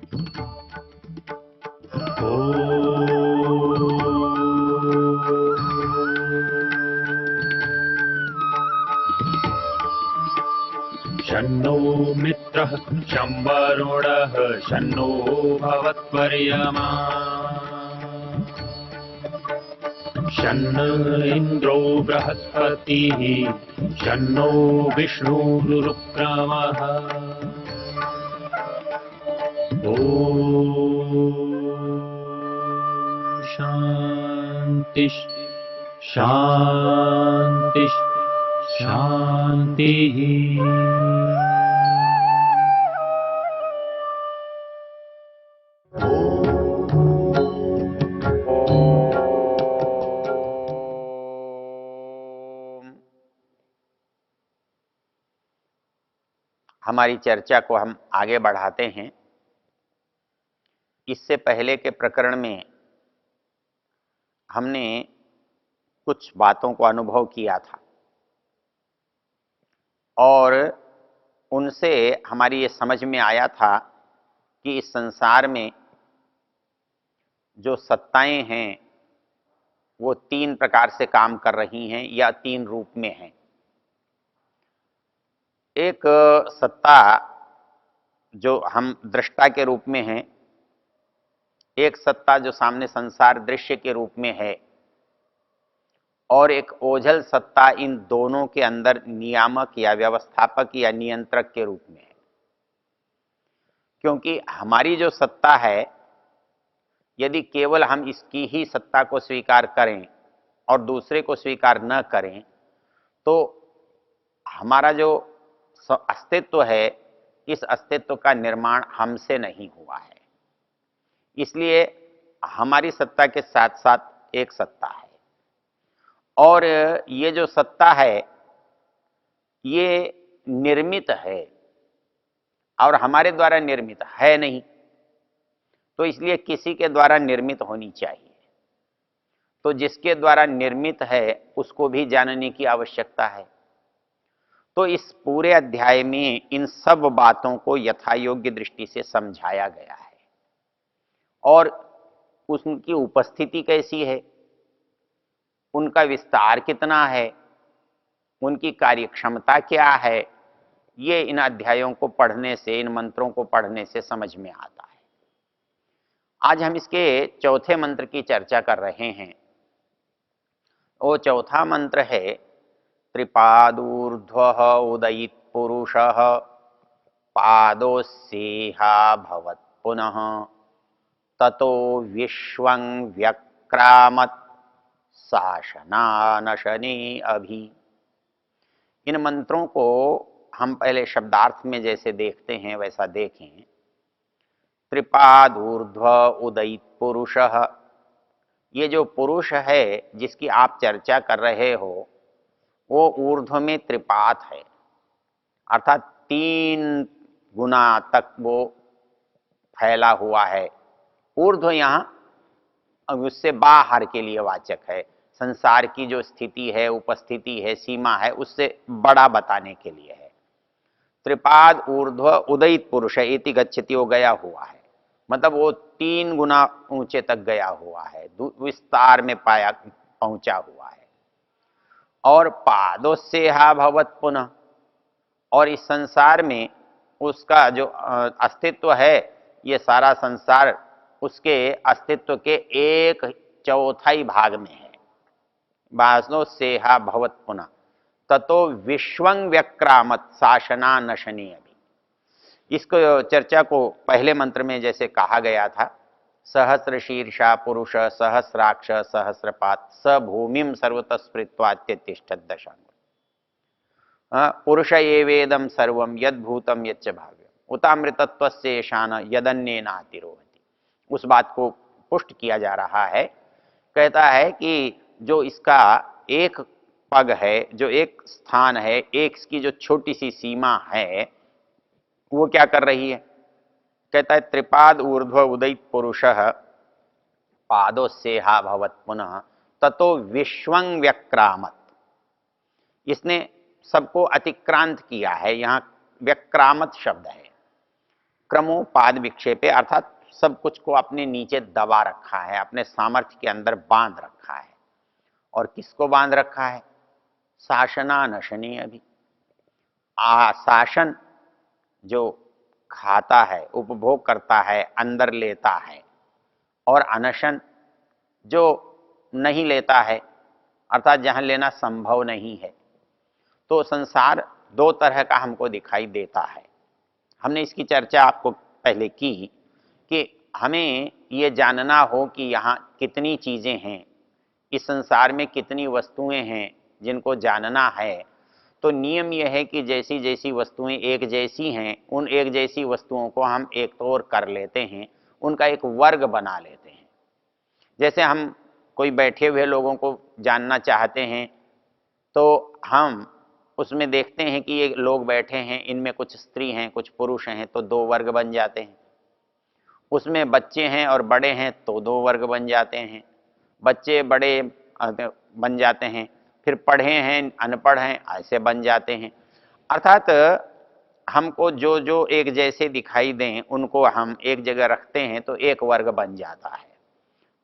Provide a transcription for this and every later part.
शन्नो मित्रः शं वरुणः शन्नो भवत्वर्यमा शन्न इन्द्रो बृहस्पतिः शन्नो विष्णुरुक्रमः ॐ शान्ति शान्ति शान्तिः। हमारी चर्चा को हम आगे बढ़ाते हैं। इससे पहले के प्रकरण में हमने कुछ बातों को अनुभव किया था और उनसे हमारी ये समझ में आया था कि इस संसार में जो सत्ताएं हैं वो तीन प्रकार से काम कर रही हैं या तीन रूप में हैं। एक सत्ता जो हम दृष्टा के रूप में हैं, एक सत्ता जो सामने संसार दृश्य के रूप में है और एक ओझल सत्ता इन दोनों के अंदर नियामक या व्यवस्थापक या नियंत्रक के रूप में है। क्योंकि हमारी जो सत्ता है, यदि केवल हम इसकी ही सत्ता को स्वीकार करें और दूसरे को स्वीकार न करें तो हमारा जो अस्तित्व है, इस अस्तित्व का निर्माण हमसे नहीं हुआ है। इसलिए हमारी सत्ता के साथ साथ एक सत्ता है और ये जो सत्ता है ये निर्मित है और हमारे द्वारा निर्मित है नहीं, तो इसलिए किसी के द्वारा निर्मित होनी चाहिए। तो जिसके द्वारा निर्मित है उसको भी जानने की आवश्यकता है। तो इस पूरे अध्याय में इन सब बातों को यथायोग्य दृष्टि से समझाया गया है और उनकी उपस्थिति कैसी है, उनका विस्तार कितना है, उनकी कार्यक्षमता क्या है, ये इन अध्यायों को पढ़ने से, इन मंत्रों को पढ़ने से समझ में आता है। आज हम इसके चौथे मंत्र की चर्चा कर रहे हैं। वो चौथा मंत्र है त्रिपादूर्ध्वः उदयित पुरुषः पादोस्येहा भवत् पुनः ततो विश्वं व्यक्रामत् शासनानशने अभि। इन मंत्रों को हम पहले शब्दार्थ में जैसे देखते हैं वैसा देखें। त्रिपादूर्ध्व उदयित पुरुषः, ये जो पुरुष है जिसकी आप चर्चा कर रहे हो वो ऊर्ध्व में त्रिपात है, अर्थात 3 गुना तक वो फैला हुआ है। ऊर्ध्व यहाँ उससे बाहर के लिए वाचक है, संसार की जो स्थिति है, उपस्थिति है, सीमा है, उससे बड़ा बताने के लिए है। त्रिपाद ऊर्ध्व उदयित पुरुष है, इति गच्छति, वो गया हुआ है, मतलब वो 3 गुना ऊंचे तक गया हुआ है, विस्तार में पाया पहुंचा हुआ है। और पादोस्येहा भवत् पुनः, और इस संसार में उसका जो अस्तित्व है, ये सारा संसार उसके अस्तित्व के 1/4 भाग में है। बासोस्येहा भवत् पुनः ततो विश्वं व्यक्रामत् शासनानशने अभि। इसको चर्चा को पहले मंत्र में जैसे कहा गया था, सहस्र शीर्षा पुरुष सहस्राक्ष सहस्रपात स भूमिम सर्वतः स्पृत्वा त्यतिष्ठत् दशांग। पुरुष एवेदं सर्वं यद्भूतं यच्च भाव्यम् उतामृतत्वस्य शान यदन्येनातिरोहति। उस बात को पुष्ट किया जा रहा है। कहता है कि जो इसका एक पग है, जो एक स्थान है, एक इसकी जो छोटी सी सीमा है, वो क्या कर रही है? कहता है त्रिपाद ऊर्ध्व उदयित पुरुषः पादोस्येहा भवत् पुनः ततो विश्वं व्यक्रामत्। इसने सबको अतिक्रांत किया है, यहाँ व्यक्रामत शब्द है। क्रमोपाद विक्षेपे, अर्थात सब कुछ को अपने नीचे दबा रखा है, अपने सामर्थ्य के अंदर बांध रखा है। और किसको बांध रखा है? शासनानशनी। अभी शासन जो खाता है, उपभोग करता है, अंदर लेता है, और अनशन जो नहीं लेता है, अर्थात जहां लेना संभव नहीं है। तो संसार दो तरह का हमको दिखाई देता है। हमने इसकी चर्चा आपको पहले की कि हमें ये जानना हो कि यहाँ कितनी चीजें हैं, इस संसार में कितनी वस्तुएं हैं जिनको जानना है। तो नियम यह है कि जैसी जैसी वस्तुएं एक जैसी हैं, उन एक जैसी वस्तुओं को हम एक तौर कर लेते हैं, उनका एक वर्ग बना लेते हैं। जैसे हम कोई बैठे हुए लोगों को जानना चाहते हैं तो हम उसमें देखते हैं कि ये लोग बैठे हैं, इनमें कुछ स्त्री हैं, कुछ पुरुष हैं, तो दो वर्ग बन जाते हैं। उसमें बच्चे हैं और बड़े हैं तो दो वर्ग बन जाते हैं। बच्चे बड़े बन जाते हैं, फिर पढ़े हैं, अनपढ़ हैं, ऐसे बन जाते हैं। अर्थात हमको जो जो एक जैसे दिखाई दें उनको हम एक जगह रखते हैं तो एक वर्ग बन जाता है।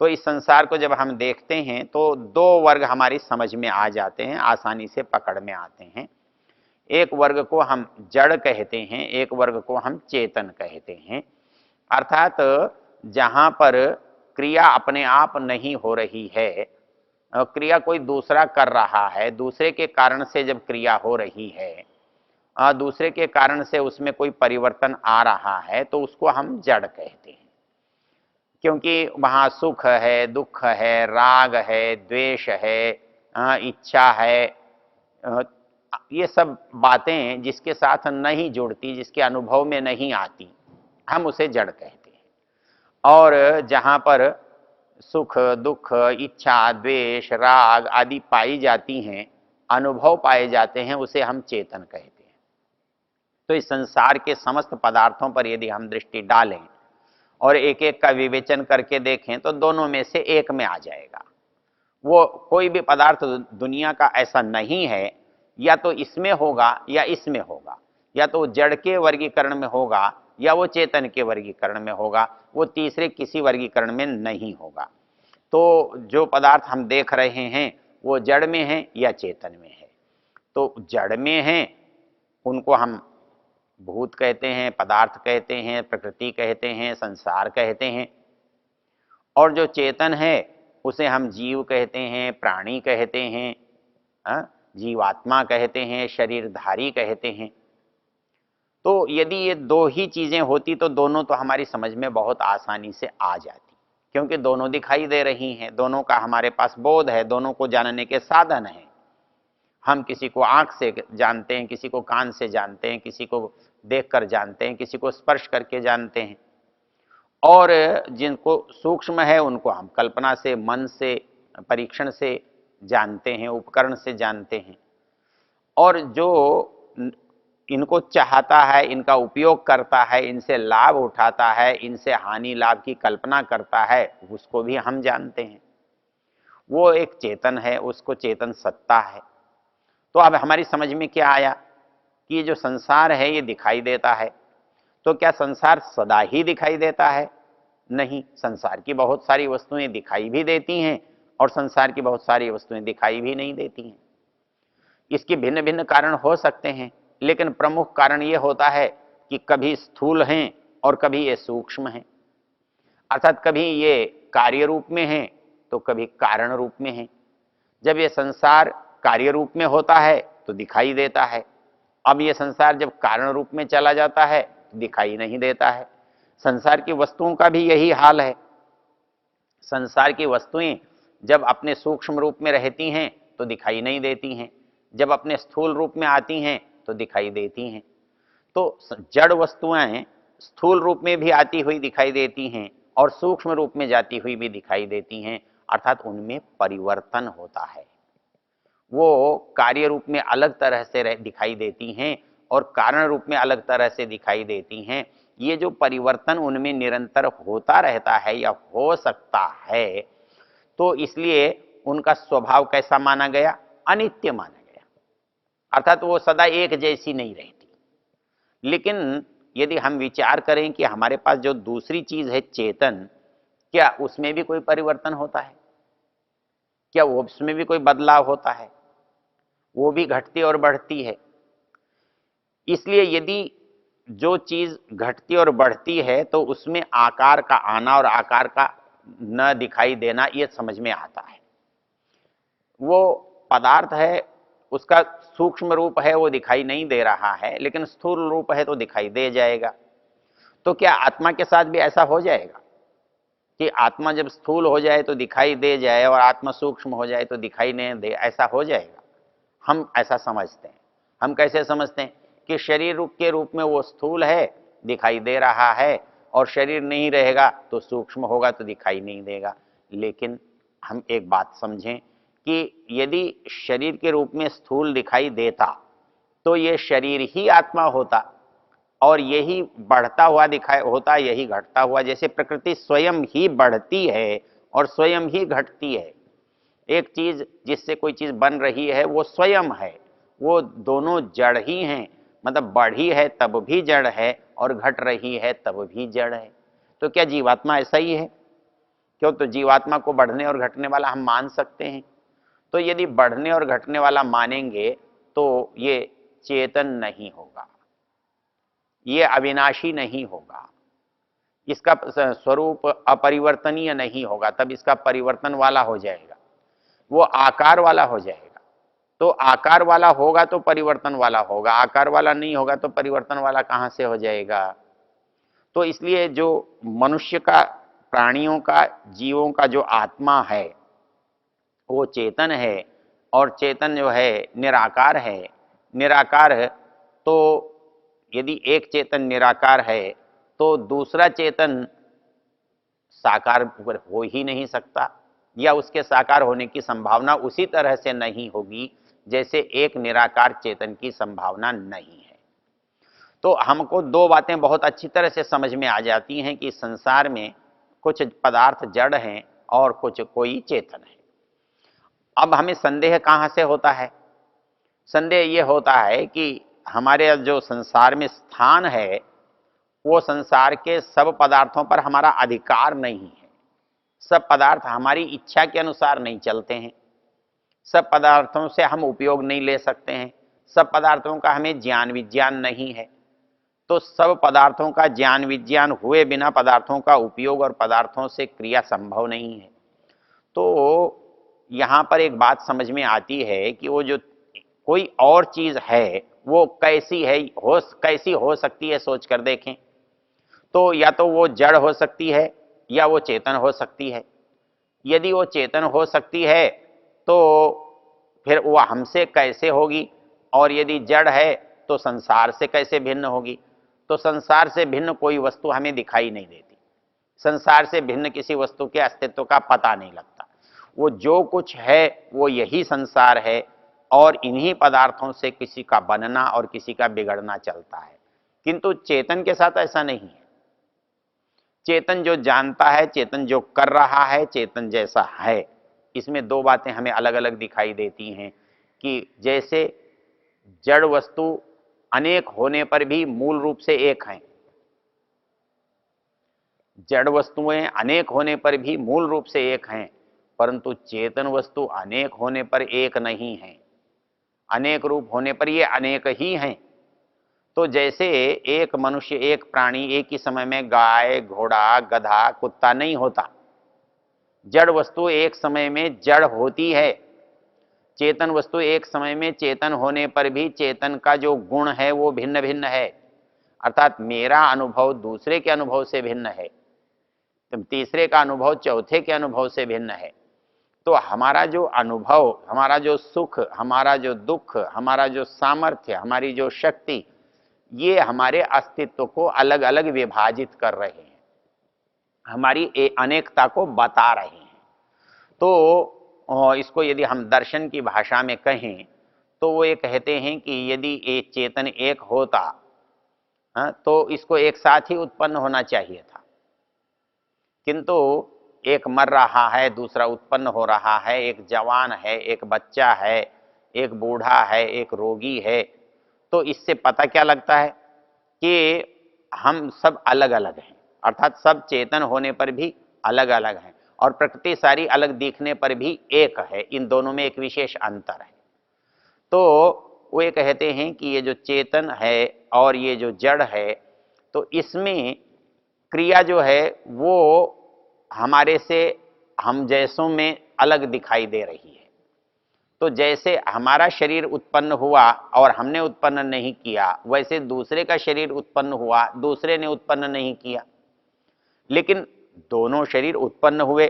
तो इस संसार को जब हम देखते हैं तो दो वर्ग हमारी समझ में आ जाते हैं, आसानी से पकड़ में आते हैं। एक वर्ग को हम जड़ कहते हैं, एक वर्ग को हम चेतन कहते हैं। अर्थात जहां पर क्रिया अपने आप नहीं हो रही है, क्रिया कोई दूसरा कर रहा है, दूसरे के कारण से जब क्रिया हो रही है, दूसरे के कारण से उसमें कोई परिवर्तन आ रहा है, तो उसको हम जड़ कहते हैं। क्योंकि वहाँ सुख है, दुख है, राग है, द्वेष है, इच्छा है, ये सब बातें जिसके साथ नहीं जुड़ती, जिसके अनुभव में नहीं आती, हम उसे जड़ कहते हैं। और जहाँ पर सुख, दुख, इच्छा, द्वेष, राग आदि पाई जाती हैं, अनुभव पाए जाते हैं, उसे हम चेतन कहते हैं। तो इस संसार के समस्त पदार्थों पर यदि हम दृष्टि डालें और एक एक का विवेचन करके देखें तो दोनों में से एक में आ जाएगा। वो कोई भी पदार्थ दुनिया का ऐसा नहीं है, या तो इसमें होगा या इसमें होगा, या तो जड़ के वर्गीकरण में होगा या वो चेतन के वर्गीकरण में होगा, वो तीसरे किसी वर्गीकरण में नहीं होगा। तो जो पदार्थ हम देख रहे हैं वो जड़ में है या चेतन में है। तो जड़ में है उनको हम भूत कहते हैं, पदार्थ कहते हैं, प्रकृति कहते हैं, संसार कहते हैं। और जो चेतन है उसे हम जीव कहते हैं, प्राणी कहते हैं, जीवात्मा कहते हैं, शरीरधारी कहते हैं। तो यदि ये दो ही चीजें होती तो दोनों तो हमारी समझ में बहुत आसानी से आ जाती, क्योंकि दोनों दिखाई दे रही हैं, दोनों का हमारे पास बोध है, दोनों को जानने के साधन हैं। हम किसी को आंख से जानते हैं, किसी को कान से जानते हैं, किसी को देखकर जानते हैं, किसी को स्पर्श करके जानते हैं। और जिनको सूक्ष्म है उनको हम कल्पना से, मन से, परीक्षण से जानते हैं, उपकरण से जानते हैं। और जो इनको चाहता है, इनका उपयोग करता है, इनसे लाभ उठाता है, इनसे हानि लाभ की कल्पना करता है, उसको भी हम जानते हैं। वो एक चेतन है, उसको चेतन सत्ता है। तो अब हमारी समझ में क्या आया कि ये जो संसार है ये दिखाई देता है। तो क्या संसार सदा ही दिखाई देता है? नहीं, संसार की बहुत सारी वस्तुएं दिखाई भी देती हैं और संसार की बहुत सारी वस्तुएं दिखाई भी नहीं देती हैं। इसके भिन्न भिन्न कारण हो सकते हैं, लेकिन प्रमुख कारण ये होता है कि कभी स्थूल हैं और कभी ये सूक्ष्म हैं। अर्थात कभी ये कार्य रूप में हैं तो कभी कारण रूप में हैं। जब ये संसार कार्य रूप में होता है तो दिखाई देता है, अब ये संसार जब कारण रूप में चला जाता है तो दिखाई नहीं देता है। संसार की वस्तुओं का भी यही हाल है। संसार की वस्तुएं जब अपने सूक्ष्म रूप में रहती हैं तो दिखाई नहीं देती हैं, जब अपने स्थूल रूप में आती हैं तो दिखाई देती हैं। तो जड़ वस्तुएं स्थूल रूप में भी आती हुई दिखाई देती हैं और सूक्ष्म रूप में जाती हुई भी दिखाई देती हैं, अर्थात उनमें परिवर्तन होता है। वो कार्य रूप में अलग तरह से दिखाई देती हैं और कारण रूप में अलग तरह से दिखाई देती हैं। ये जो परिवर्तन उनमें निरंतर होता रहता है या हो सकता है, तो इसलिए उनका स्वभाव कैसा माना गया? अनित्य माना गया। अर्थात वो सदा एक जैसी नहीं रहती। लेकिन यदि हम विचार करें कि हमारे पास जो दूसरी चीज है चेतन, क्या उसमें भी कोई परिवर्तन होता है? क्या उसमें भी कोई बदलाव होता है? वो भी घटती और बढ़ती है। इसलिए यदि जो चीज घटती और बढ़ती है तो उसमें आकार का आना और आकार का न दिखाई देना ये समझ में आता है। वो पदार्थ है, उसका सूक्ष्म रूप है वो दिखाई नहीं दे रहा है, लेकिन स्थूल रूप है तो दिखाई दे जाएगा। तो क्या आत्मा के साथ भी ऐसा हो जाएगा कि आत्मा जब स्थूल हो जाए तो दिखाई दे जाए और आत्मा सूक्ष्म हो जाए तो दिखाई नहीं दे? ऐसा हो जाएगा? हम ऐसा समझते हैं। हम कैसे समझते हैं कि शरीर रूप के रूप में वो स्थूल है, दिखाई दे रहा है, और शरीर नहीं रहेगा तो सूक्ष्म होगा तो दिखाई नहीं देगा। लेकिन हम एक बात समझें कि यदि शरीर के रूप में स्थूल दिखाई देता तो ये शरीर ही आत्मा होता और यही बढ़ता हुआ दिखाई होता, यही घटता हुआ। जैसे प्रकृति स्वयं ही बढ़ती है और स्वयं ही घटती है। एक चीज जिससे कोई चीज बन रही है वो स्वयं है, वो दोनों जड़ ही हैं। मतलब बढ़ी है तब भी जड़ है और घट रही है तब भी जड़ है। तो क्या जीवात्मा ऐसा ही है? क्यों? तो जीवात्मा को बढ़ने और घटने वाला हम मान सकते हैं। तो यदि बढ़ने और घटने वाला मानेंगे तो ये चेतन नहीं होगा, ये अविनाशी नहीं होगा, इसका स्वरूप अपरिवर्तनीय नहीं होगा, तब इसका परिवर्तन वाला हो जाएगा, वो आकार वाला हो जाएगा। तो आकार वाला होगा तो परिवर्तन वाला होगा, आकार वाला नहीं होगा तो परिवर्तन वाला कहां से हो जाएगा? तो इसलिए जो मनुष्य का, प्राणियों का, जीवों का जो आत्मा है वो चेतन है, और चेतन जो है निराकार है। निराकार है तो यदि एक चेतन निराकार है तो दूसरा चेतन साकार हो ही नहीं सकता, या उसके साकार होने की संभावना उसी तरह से नहीं होगी जैसे एक निराकार चेतन की संभावना नहीं है। तो हमको दो बातें बहुत अच्छी तरह से समझ में आ जाती हैं कि संसार में कुछ पदार्थ जड़ हैं और कुछ कोई चेतन है। अब हमें संदेह कहां से होता है? संदेह ये होता है कि हमारे जो संसार में स्थान है वो संसार के सब पदार्थों पर हमारा अधिकार नहीं है। सब पदार्थ हमारी इच्छा के अनुसार नहीं चलते हैं, सब पदार्थों से हम उपयोग नहीं ले सकते हैं, सब पदार्थों का हमें ज्ञान विज्ञान नहीं है। तो सब पदार्थों का ज्ञान विज्ञान हुए बिना पदार्थों का उपयोग और पदार्थों से क्रिया संभव नहीं है। तो यहां पर एक बात समझ में आती है कि वो जो कोई और चीज है वो कैसी है, कैसी हो सकती है, सोच कर देखें। तो या तो वो जड़ हो सकती है या वो चेतन हो सकती है। यदि वो चेतन हो सकती है तो फिर वो हमसे कैसे होगी, और यदि जड़ है तो संसार से कैसे भिन्न होगी? तो संसार से भिन्न कोई वस्तु हमें दिखाई नहीं देती, संसार से भिन्न किसी वस्तु के अस्तित्व का पता नहीं लगता। वो जो कुछ है वो यही संसार है, और इन्हीं पदार्थों से किसी का बनना और किसी का बिगड़ना चलता है। किंतु चेतन के साथ ऐसा नहीं है। चेतन जो जानता है, चेतन जो कर रहा है, चेतन जैसा है। इसमें दो बातें हमें अलग अलग दिखाई देती हैं कि जैसे जड़ वस्तु अनेक होने पर भी मूल रूप से एक हैं, जड़ वस्तुएं अनेक होने पर भी मूल रूप से एक हैं, परंतु चेतन वस्तु अनेक होने पर एक नहीं है, अनेक रूप होने पर ये अनेक ही हैं। तो जैसे एक मनुष्य, एक प्राणी एक ही समय में गाय, घोड़ा, गधा, कुत्ता नहीं होता, जड़ वस्तु एक समय में जड़ होती है, चेतन वस्तु एक समय में चेतन होने पर भी चेतन का जो गुण है वो भिन्न भिन्न है। अर्थात मेरा अनुभव दूसरे के अनुभव से भिन्न है, तो तीसरे का अनुभव चौथे के अनुभव से भिन्न है। तो हमारा जो अनुभव, हमारा जो सुख, हमारा जो दुख, हमारा जो सामर्थ्य, हमारी जो शक्ति, ये हमारे अस्तित्व को अलग अलग विभाजित कर रहे हैं, हमारी अनेकता को बता रहे हैं। तो इसको यदि हम दर्शन की भाषा में कहें तो वो ये कहते हैं कि यदि एक चेतन एक होता, तो इसको एक साथ ही उत्पन्न होना चाहिए था, किंतु एक मर रहा है, दूसरा उत्पन्न हो रहा है, एक जवान है, एक बच्चा है, एक बूढ़ा है, एक रोगी है। तो इससे पता क्या लगता है कि हम सब अलग अलग हैं, अर्थात सब चेतन होने पर भी अलग अलग हैं और प्रकृति सारी अलग दिखने पर भी एक है। इन दोनों में एक विशेष अंतर है। तो वो ये कहते हैं कि ये जो चेतन है और ये जो जड़ है, तो इसमें क्रिया जो है वो हमारे से, हम जैसों में अलग दिखाई दे रही है। तो जैसे हमारा शरीर उत्पन्न हुआ और हमने उत्पन्न नहीं किया, वैसे दूसरे का शरीर उत्पन्न हुआ, दूसरे ने उत्पन्न नहीं किया। लेकिन दोनों शरीर उत्पन्न हुए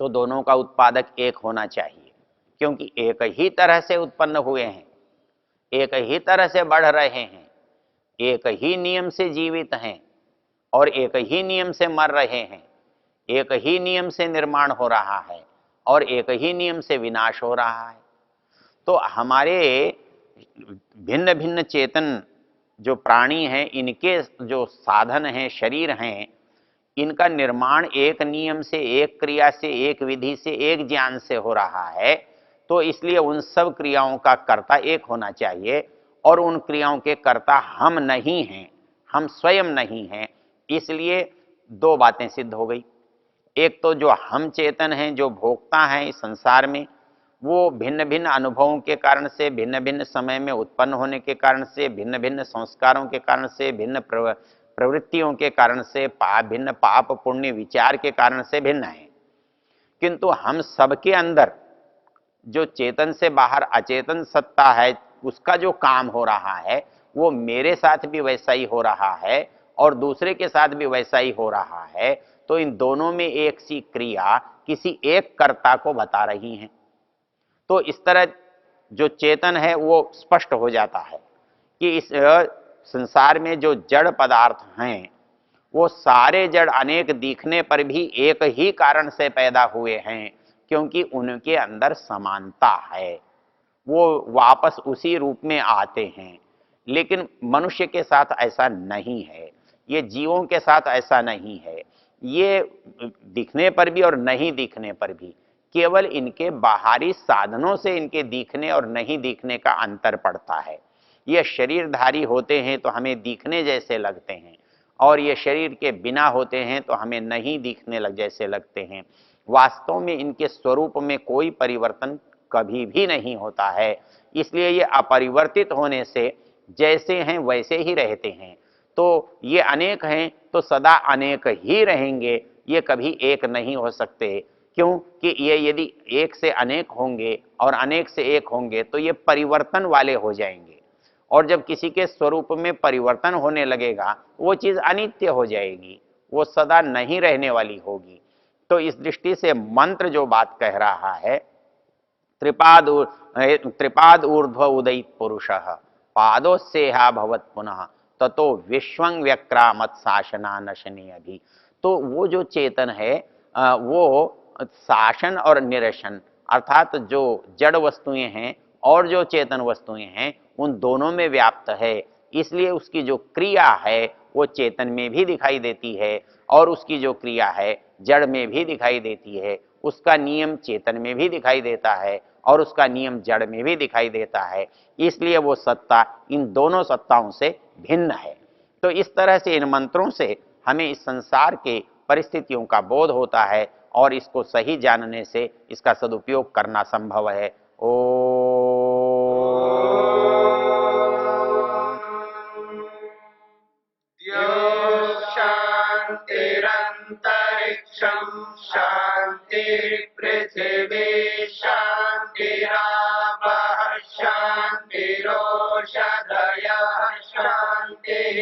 तो दोनों का उत्पादक एक होना चाहिए, क्योंकि एक ही तरह से उत्पन्न हुए हैं, एक ही तरह से बढ़ रहे हैं, एक ही नियम से जीवित हैं और एक ही नियम से मर रहे हैं, एक ही नियम से निर्माण हो रहा है और एक ही नियम से विनाश हो रहा है। तो हमारे भिन्न भिन्न चेतन जो प्राणी हैं, इनके जो साधन हैं, शरीर हैं, इनका निर्माण एक नियम से, एक क्रिया से, एक विधि से, एक ज्ञान से हो रहा है। तो इसलिए उन सब क्रियाओं का कर्ता एक होना चाहिए और उन क्रियाओं के कर्ता हम नहीं हैं, हम स्वयं नहीं हैं। इसलिए दो बातें सिद्ध हो गई। एक तो जो हम चेतन हैं, जो भोक्ता हैं इस संसार में, वो भिन्न भिन्न अनुभवों के कारण से, भिन्न भिन्न समय में उत्पन्न होने के कारण से, भिन्न भिन्न संस्कारों के कारण से, भिन्न प्रवृत्तियों के कारण से, भिन्न पाप पुण्य विचार के कारण से भिन्न है। किंतु हम सबके अंदर जो चेतन से बाहर अचेतन सत्ता है, उसका जो काम हो रहा है वो मेरे साथ भी वैसा ही हो रहा है और दूसरे के साथ भी वैसा ही हो रहा है। तो इन दोनों में एक सी क्रिया किसी एक कर्ता को बता रही है। तो इस तरह जो चेतन है वो स्पष्ट हो जाता है कि इस संसार में जो जड़ पदार्थ हैं वो सारे जड़ अनेक दिखने पर भी एक ही कारण से पैदा हुए हैं, क्योंकि उनके अंदर समानता है, वो वापस उसी रूप में आते हैं। लेकिन मनुष्य के साथ ऐसा नहीं है, ये जीवों के साथ ऐसा नहीं है। ये दिखने पर भी और नहीं दिखने पर भी केवल इनके बाहरी साधनों से इनके दिखने और नहीं दिखने का अंतर पड़ता है। ये शरीरधारी होते हैं तो हमें दिखने जैसे लगते हैं और ये शरीर के बिना होते हैं तो हमें नहीं दिखने लग जैसे लगते हैं। वास्तव में इनके स्वरूप में कोई परिवर्तन कभी भी नहीं होता है। इसलिए ये अपरिवर्तित होने से जैसे हैं वैसे ही रहते हैं। तो ये अनेक हैं तो सदा अनेक ही रहेंगे, ये कभी एक नहीं हो सकते। क्यों कि ये यदि एक से अनेक होंगे और अनेक से एक होंगे तो ये परिवर्तन वाले हो जाएंगे, और जब किसी के स्वरूप में परिवर्तन होने लगेगा वो चीज अनित्य हो जाएगी, वो सदा नहीं रहने वाली होगी। तो इस दृष्टि से मंत्र जो बात कह रहा है, त्रिपाद ऊर्ध्व उदयित पुरुषः पादोस्सेहा भवत पुनः ततो विश्वं व्यक्रामत शासना नशने अभी। तो वो जो चेतन है वो शासन और निरसन, अर्थात जो जड़ वस्तुएं हैं और जो चेतन वस्तुएं हैं उन दोनों में व्याप्त है। इसलिए उसकी जो क्रिया है वो चेतन में भी दिखाई देती है और उसकी जो क्रिया है जड़ में भी दिखाई देती है। उसका नियम चेतन में भी दिखाई देता है और उसका नियम जड़ में भी दिखाई देता है। इसलिए वो सत्ता इन दोनों सत्ताओं से भिन्न है। तो इस तरह से इन मंत्रों से हमें इस संसार के परिस्थितियों का बोध होता है और इसको सही जानने से इसका सदुपयोग करना संभव है। ओ शांतिरंतरिक्षं शांतिर्पृथिवी शांतिरापः शांतिरोषधयः शांतिः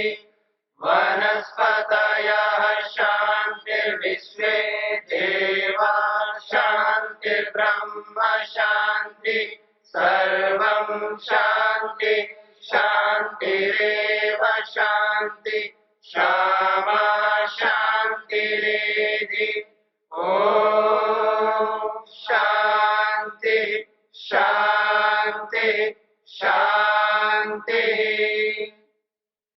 वनस्पतयः शांतिर्विश्वे देवा शांतिर्ब्रह्म शांति सर्वं शांति शांतिरेव शांति शांति।